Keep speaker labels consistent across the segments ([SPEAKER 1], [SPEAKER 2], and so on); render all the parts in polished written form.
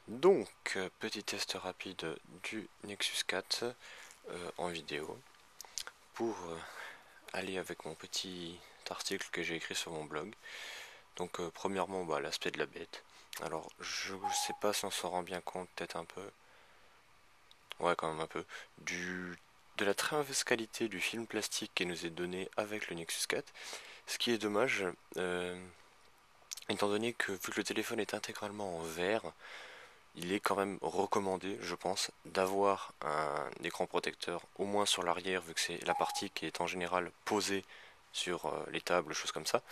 [SPEAKER 1] Donc, petit test rapide du Nexus 4 en vidéo pour aller avec mon petit article que j'ai écrit sur mon blog. Donc, premièrement, l'aspect de la bête. Alors, je sais pas si on s'en rend bien compte, peut-être un peu, ouais, quand même un peu, de la très mauvaise qualité du film plastique qui nous est donné avec le Nexus 4. Ce qui est dommage, étant donné que vu que le téléphone est intégralement en verre, il est quand même recommandé, je pense, d'avoir un écran protecteur, au moins sur l'arrière, vu que c'est la partie qui est en général posée sur les tables, choses comme ça.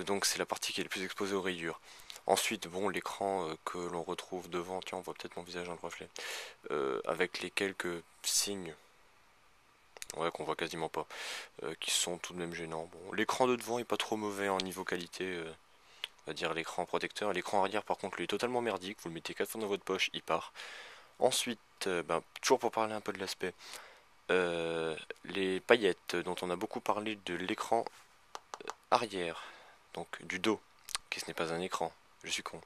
[SPEAKER 1] Donc c'est la partie qui est le plus exposée aux rayures. Ensuite, bon, l'écran que l'on retrouve devant, tiens, on voit peut-être mon visage dans le reflet, avec les quelques signes, ouais, qu'on voit quasiment pas, qui sont tout de même gênants. Bon, l'écran de devant est pas trop mauvais en niveau qualité, on va dire l'écran protecteur. L'écran arrière, par contre, lui est totalement merdique. Vous le mettez 4 fois dans votre poche, il part. Ensuite, toujours pour parler un peu de l'aspect, les paillettes dont on a beaucoup parlé de l'écran arrière, donc du dos, qui ce n'est pas un écran, je suis con,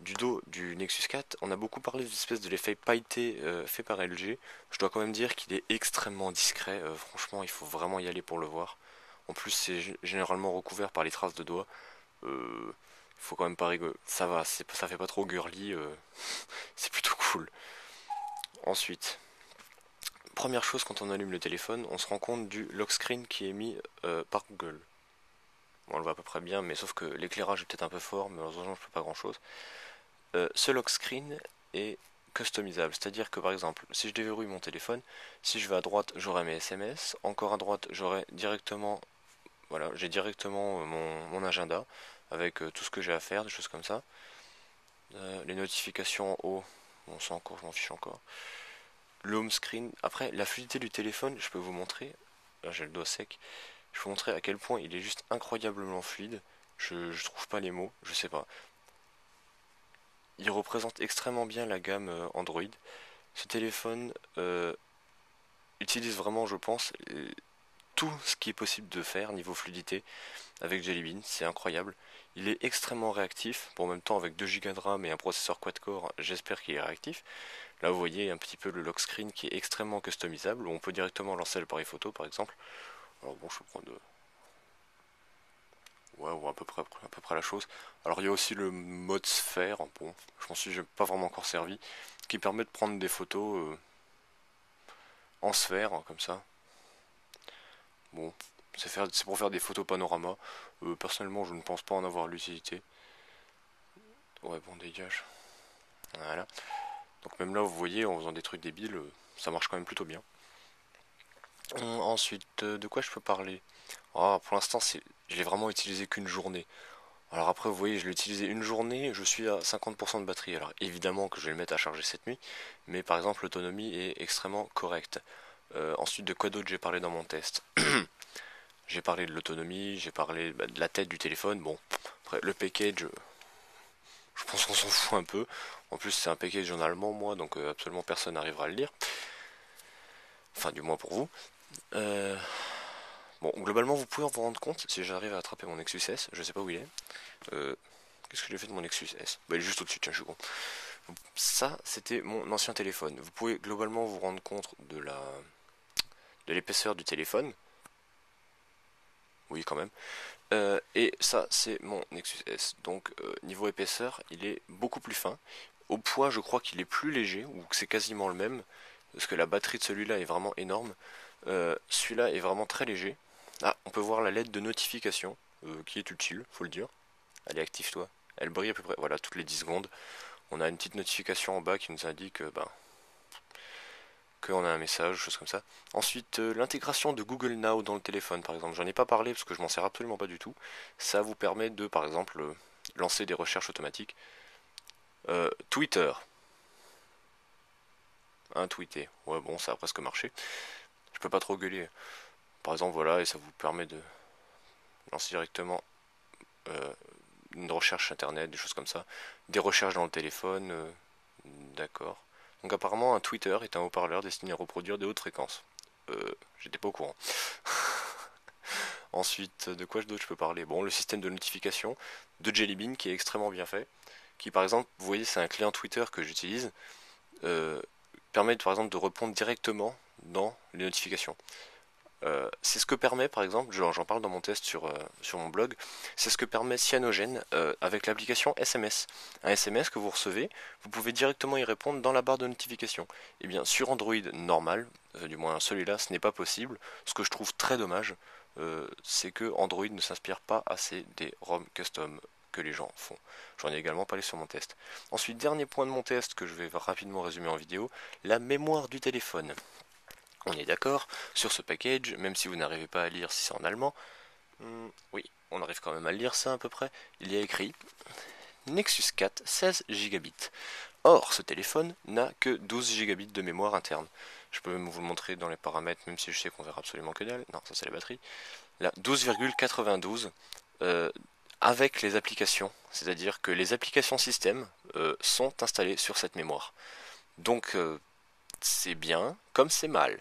[SPEAKER 1] du dos du Nexus 4, on a beaucoup parlé de l'espèce de l'effet pailleté fait par LG. Je dois quand même dire qu'il est extrêmement discret, franchement il faut vraiment y aller pour le voir. En plus c'est généralement recouvert par les traces de doigts. Il faut quand même pas rigoler, ça va, ça fait pas trop girly, c'est plutôt cool. Ensuite, première chose quand on allume le téléphone, on se rend compte du lock screen qui est mis par Google. Bon, on le voit à peu près bien, mais sauf que l'éclairage est peut-être un peu fort, mais heureusement je ne peux pas grand chose. Ce lock screen est customisable, c'est-à-dire que par exemple, si je déverrouille mon téléphone, si je vais à droite, j'aurai mes SMS, encore à droite, j'aurai directement, voilà, j'ai directement mon agenda avec tout ce que j'ai à faire, des choses comme ça. Les notifications en haut, bon, ça encore, je m'en fiche encore. Le home screen. Après, la fluidité du téléphone, je peux vous montrer. Là, j'ai le doigt sec. Je peux vous montrer à quel point il est juste incroyablement fluide. Je trouve pas les mots, je sais pas. Il représente extrêmement bien la gamme Android. Ce téléphone utilise vraiment, je pense, tout ce qui est possible de faire niveau fluidité avec Jelly Bean. C'est incroyable. Il est extrêmement réactif. Bon, en même temps, avec 2 Go de RAM et un processeur quad-core, j'espère qu'il est réactif. Là, vous voyez un petit peu le lock screen qui est extrêmement customisable, où on peut directement lancer l'appareil photo, par exemple. Alors bon, je vais prendre, ouais, ou à peu près la chose. Alors il y a aussi le mode sphère, bon, je m'en suis pas vraiment encore servi, qui permet de prendre des photos en sphère, comme ça. Bon, c'est pour faire des photos panorama. Personnellement, je ne pense pas en avoir l'utilité. Ouais, bon, dégage. Voilà. Donc même là, vous voyez, en faisant des trucs débiles, ça marche quand même plutôt bien. Ensuite, de quoi je peux parler? Ah, pour l'instant, je l'ai vraiment utilisé qu'une journée. Alors après, vous voyez, je l'ai utilisé une journée, je suis à 50% de batterie. Alors évidemment que je vais le mettre à charger cette nuit, mais par exemple, l'autonomie est extrêmement correcte. Ensuite, de quoi d'autre j'ai parlé dans mon test? J'ai parlé de l'autonomie, j'ai parlé de la tête du téléphone. Bon, après, le package, je pense qu'on s'en fout un peu. En plus, c'est un package en allemand, moi, donc absolument personne n'arrivera à le lire. Enfin, du moins pour vous. Euh, Bon, globalement, vous pouvez vous rendre compte, si j'arrive à attraper mon Nexus S, je sais pas où il est. Euh, Qu'est-ce que j'ai fait de mon Nexus S? Bah, il est juste au-dessus, tiens, je suis con. Ça, c'était mon ancien téléphone. Vous pouvez globalement vous rendre compte de l'épaisseur du téléphone. Oui, quand même. Et ça, c'est mon Nexus S. Donc, niveau épaisseur, il est beaucoup plus fin. Au poids, je crois qu'il est plus léger, ou que c'est quasiment le même, parce que la batterie de celui-là est vraiment énorme. Celui-là est vraiment très léger. Ah, on peut voir la LED de notification, qui est utile, faut le dire. Allez, active-toi. Elle brille à peu près, voilà, toutes les 10 secondes. On a une petite notification en bas qui nous indique qu'on a un message, chose comme ça. Ensuite, l'intégration de Google Now dans le téléphone, par exemple. J'en ai pas parlé parce que je m'en sers absolument pas du tout. Ça vous permet de, par exemple, lancer des recherches automatiques. Twitter. Un tweeté. Ouais, bon, ça a presque marché. Je peux pas trop gueuler. Par exemple, voilà, et ça vous permet de lancer directement euh, une recherche internet, des choses comme ça. Des recherches dans le téléphone. D'accord. Donc apparemment, un Twitter est un haut-parleur destiné à reproduire des hautes fréquences. J'étais pas au courant. Ensuite, de quoi d'autre je peux parler? Bon, le système de notification de Jelly Bean qui est extrêmement bien fait, qui par exemple, vous voyez, c'est un client Twitter que j'utilise, permet par exemple de répondre directement dans les notifications. C'est ce que permet par exemple, j'en parle dans mon test sur mon blog, c'est ce que permet Cyanogen avec l'application SMS. Un SMS que vous recevez, vous pouvez directement y répondre dans la barre de notification. Et bien sur Android normal, du moins celui-là, ce n'est pas possible. Ce que je trouve très dommage, c'est que Android ne s'inspire pas assez des ROM custom que les gens font. J'en ai également parlé sur mon test. Ensuite, dernier point de mon test que je vais rapidement résumer en vidéo, la mémoire du téléphone. On est d'accord sur ce package, même si vous n'arrivez pas à lire si c'est en allemand. Oui, on arrive quand même à lire ça à peu près. Il y a écrit Nexus 4 16 Gigabits. Or, ce téléphone n'a que 12 Gigabits de mémoire interne. Je peux même vous le montrer dans les paramètres, même si je sais qu'on verra absolument que dalle. Non, ça c'est la batterie. Là, 12,92 avec les applications. C'est-à-dire que les applications système sont installées sur cette mémoire. Donc, c'est bien comme c'est mal.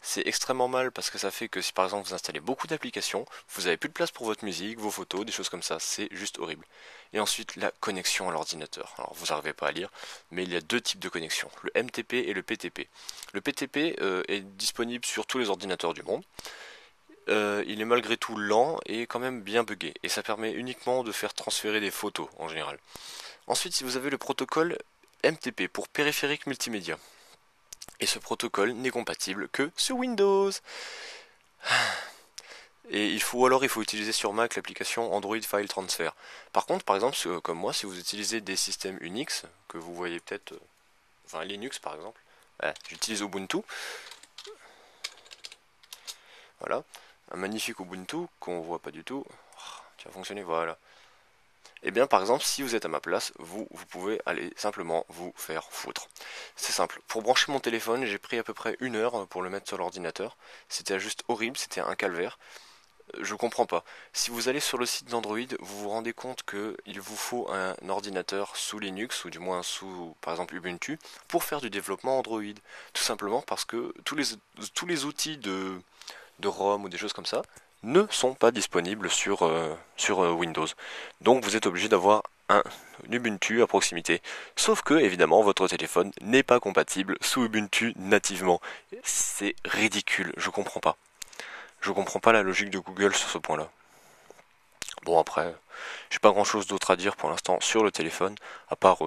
[SPEAKER 1] C'est extrêmement mal parce que ça fait que si par exemple vous installez beaucoup d'applications, vous avez plus de place pour votre musique, vos photos, des choses comme ça, c'est juste horrible. Et ensuite la connexion à l'ordinateur. Alors vous n'arrivez pas à lire, mais il y a deux types de connexion, le MTP et le PTP. Le PTP est disponible sur tous les ordinateurs du monde. Il est malgré tout lent et quand même bien buggé, et ça permet uniquement de faire transférer des photos en général. Ensuite, si vous avez le protocole MTP pour périphérique multimédia, et ce protocole n'est compatible que sur Windows. Et il faut utiliser sur Mac l'application Android File Transfer. Par contre, par exemple, comme moi, si vous utilisez des systèmes Unix, que vous voyez peut-être, enfin Linux par exemple, j'utilise Ubuntu. Voilà, un magnifique Ubuntu qu'on voit pas du tout, qui va fonctionner, voilà. Et bien par exemple, si vous êtes à ma place, vous pouvez aller simplement vous faire foutre. C'est simple. Pour brancher mon téléphone, j'ai pris à peu près 1 heure pour le mettre sur l'ordinateur. C'était juste horrible, c'était un calvaire. Je comprends pas. Si vous allez sur le site d'Android, vous vous rendez compte qu'il vous faut un ordinateur sous Linux, ou du moins sous, par exemple, Ubuntu, pour faire du développement Android. Tout simplement parce que tous les outils de ROM ou des choses comme ça ne sont pas disponibles sur Windows. Donc vous êtes obligé d'avoir un Ubuntu à proximité. Sauf que, évidemment, votre téléphone n'est pas compatible sous Ubuntu nativement. C'est ridicule, je comprends pas. Je comprends pas la logique de Google sur ce point-là. Bon après, j'ai pas grand chose d'autre à dire pour l'instant sur le téléphone, à part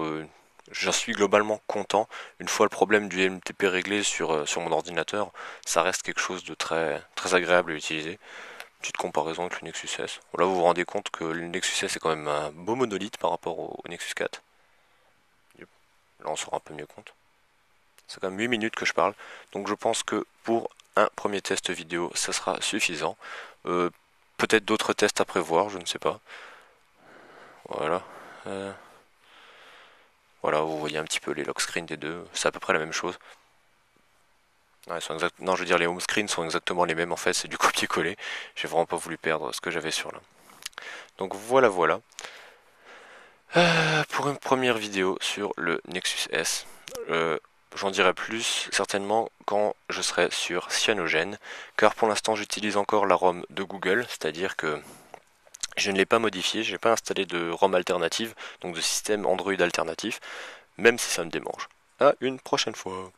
[SPEAKER 1] j'en suis globalement content. Une fois le problème du MTP réglé sur mon ordinateur, ça reste quelque chose de très, très agréable à utiliser. Petite comparaison avec le Nexus S. Là vous vous rendez compte que le Nexus S est quand même un beau monolithe par rapport au Nexus 4. Là on se rend un peu mieux compte. C'est quand même 8 minutes que je parle, donc je pense que pour un premier test vidéo, ça sera suffisant. Peut-être d'autres tests à prévoir, je ne sais pas. Voilà. Voilà, vous voyez un petit peu les lock screens des deux, c'est à peu près la même chose. Ouais, non, je veux dire, les home screens sont exactement les mêmes en fait, c'est du copier-coller. J'ai vraiment pas voulu perdre ce que j'avais sur là. Donc voilà, voilà. Pour une première vidéo sur le Nexus S. J'en dirai plus certainement quand je serai sur Cyanogen, car pour l'instant j'utilise encore la ROM de Google, c'est-à-dire que je ne l'ai pas modifié, je n'ai pas installé de ROM alternative, donc de système Android alternatif, même si ça me démange. À une prochaine fois.